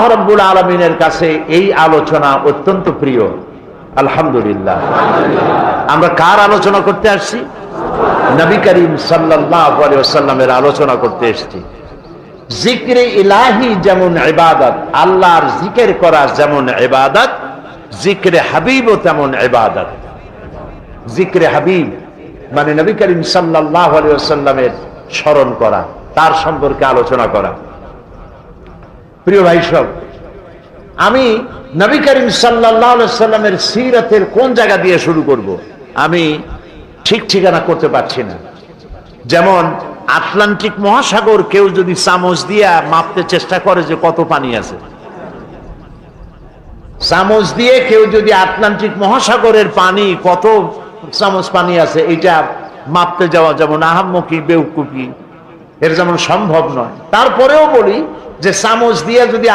আল্লাহ রাব্বুল আলামিনের কাছে এই আলোচনা অত্যন্ত প্রিয়। আলহামদুলিল্লাহ। আমরা কার আলোচনা করতে আসছি? নবী করিম সাল্লাল্লাহু আলাইহি ওয়াসাল্লামের আলোচনা করতে এসেছি। জিক্রে ইলাহি যেমন ইবাদত, আল্লাহর জিকির করা যেমন ইবাদত, জিক্রে হাবিবও তেমন ইবাদত। জিক্রে হাবিব মানে নবী করিম সাল্লাল্লাহু আলাইহি ওয়াসাল্লামের স্মরণ করা, তার সম্পর্কে আলোচনা করা। প্রিয় ভাই সব, আমি নবী করিম সাল্লাল্লাহু আলাইহি ওয়াসাল্লামের সিরাতের কোন জায়গা দিয়ে শুরু করব আমি ঠিক ঠিকানা করতে পারছি না। যেমন আটলান্টিক মহাসাগর কেউ যদি চামচ দিয়ে মাপতে চেষ্টা করে যে কত পানি আছে, চামচ দিয়ে কেউ যদি আটলান্টিক মহাসাগরের পানি কত চামচ পানি আছে এটা মাপতে যাওয়া যেমন আহাম্মকি বেউকুফি, এর যেমন সম্ভব নয়। তারপরেও বলি যে চামচ দিয়ে যদি